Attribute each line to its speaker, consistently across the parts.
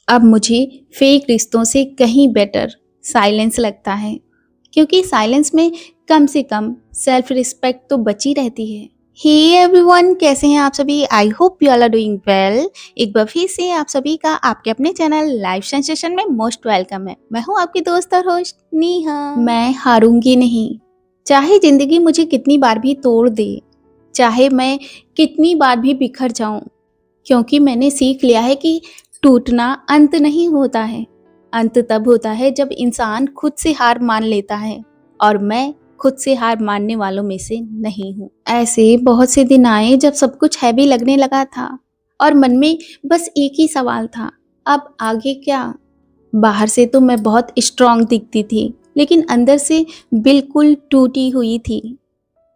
Speaker 1: अब मुझे फेक रिश्तों से कहीं बेटर साइलेंस लगता है, क्योंकि साइलेंस में कम से कम सेल्फ रिस्पेक्ट तो बची रहती है। हे एवरीवन, कैसे हैं आप सभी? I hope you all are doing well. एक बार फिर से आप सभी का आपके अपने चैनल लाइफ सेंसेशन में मोस्ट वेलकम है। मैं हूं आपकी दोस्त और होस्ट नेहा। मैं हारूंगी नहीं, चाहे जिंदगी मुझे कितनी बार भी तोड़ दे, चाहे मैं कितनी बार भी बिखर जाऊं, क्योंकि मैंने सीख लिया है कि टूटना अंत नहीं होता है। अंत तब होता है जब इंसान खुद से हार मान लेता है, और मैं खुद से हार मानने वालों में से नहीं हूँ। ऐसे बहुत से दिन आए जब सब कुछ हैवी लगने लगा था और मन में बस एक ही सवाल था, अब आगे क्या? बाहर से तो मैं बहुत स्ट्रांग दिखती थी, लेकिन अंदर से बिल्कुल टूटी हुई थी।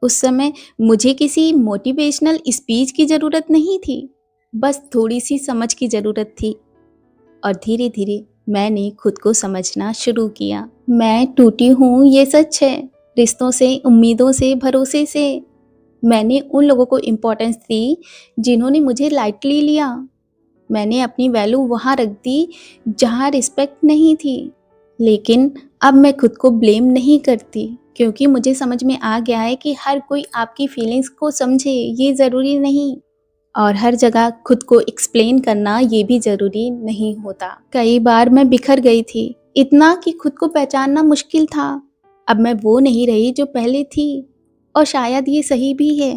Speaker 1: उस समय मुझे किसी मोटिवेशनल स्पीच की ज़रूरत नहीं थी, बस थोड़ी सी समझ की ज़रूरत थी। और धीरे धीरे मैंने खुद को समझना शुरू किया। मैं टूटी हूँ, ये सच है, रिश्तों से, उम्मीदों से, भरोसे से। मैंने उन लोगों को इम्पोर्टेंस दी जिन्होंने मुझे लाइटली लिया। मैंने अपनी वैल्यू वहाँ रख दी जहाँ रिस्पेक्ट नहीं थी। लेकिन अब मैं खुद को ब्लेम नहीं करती, क्योंकि मुझे समझ में आ गया है कि हर कोई आपकी फीलिंग्स को समझे ये ज़रूरी नहीं, और हर जगह खुद को एक्सप्लेन करना ये भी ज़रूरी नहीं होता। कई बार मैं बिखर गई थी, इतना कि खुद को पहचानना मुश्किल था। अब मैं वो नहीं रही जो पहले थी, और शायद ये सही भी है।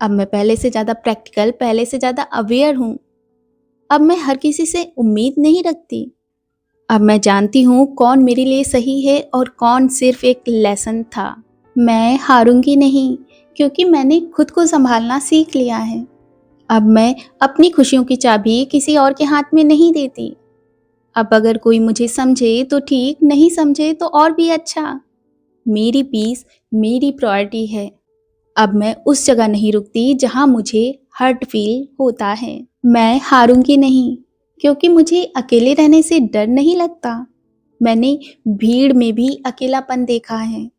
Speaker 1: अब मैं पहले से ज़्यादा प्रैक्टिकल, पहले से ज़्यादा अवेयर हूँ। अब मैं हर किसी से उम्मीद नहीं रखती। अब मैं जानती हूँ कौन मेरे लिए सही है और कौन सिर्फ एक लेसन था। मैं हारूंगी नहीं, क्योंकि मैंने खुद को संभालना सीख लिया है। अब मैं अपनी खुशियों की चाबी किसी और के हाथ में नहीं देती। अब अगर कोई मुझे समझे तो ठीक, नहीं समझे तो और भी अच्छा। मेरी पीस मेरी प्रायोरिटी है। अब मैं उस जगह नहीं रुकती जहां मुझे हर्ट फील होता है। मैं हारूंगी नहीं, क्योंकि मुझे अकेले रहने से डर नहीं लगता। मैंने भीड़ में भी अकेलापन देखा है,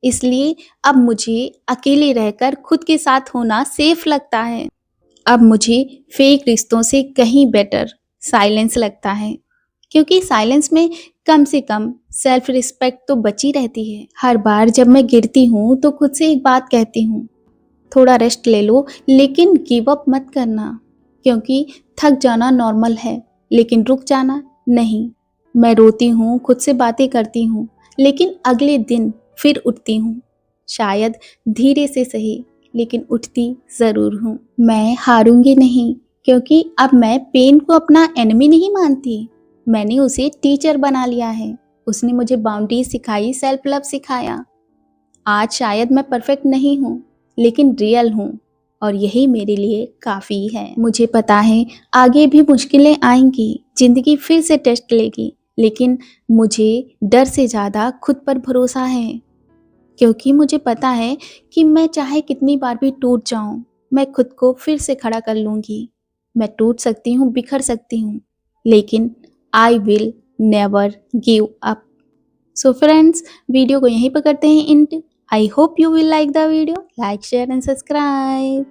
Speaker 1: इसलिए अब मुझे अकेले रहकर खुद के साथ होना सेफ लगता है। अब मुझे फेक रिश्तों से कहीं बेटर साइलेंस लगता है, क्योंकि साइलेंस में कम से कम सेल्फ रिस्पेक्ट तो बची रहती है। हर बार जब मैं गिरती हूँ तो खुद से एक बात कहती हूँ, थोड़ा रेस्ट ले लो, लेकिन गिव अप मत करना। क्योंकि थक जाना नॉर्मल है, लेकिन रुक जाना नहीं। मैं रोती हूँ, खुद से बातें करती हूँ, लेकिन अगले दिन फिर उठती हूँ। शायद धीरे से सही, लेकिन उठती ज़रूर हूँ। मैं हारूंगी नहीं, क्योंकि अब मैं पेन को अपना एनिमी नहीं मानती। मैंने उसे टीचर बना लिया है। उसने मुझे बाउंड्री सिखाई, सेल्फ लव सिखाया। आज शायद मैं परफेक्ट नहीं हूँ, लेकिन रियल हूँ, और यही मेरे लिए काफ़ी है। मुझे पता है आगे भी मुश्किलें आएंगी, ज़िंदगी फिर से टेस्ट लेगी, लेकिन मुझे डर से ज़्यादा खुद पर भरोसा है। क्योंकि मुझे पता है कि मैं चाहे कितनी बार भी टूट जाऊं, मैं खुद को फिर से खड़ा कर लूँगी। मैं टूट सकती हूँ, बिखर सकती हूँ, लेकिन I will never give up. So friends, video को यहीं पर करते हैं and. I hope you will like the video. Like, share and subscribe.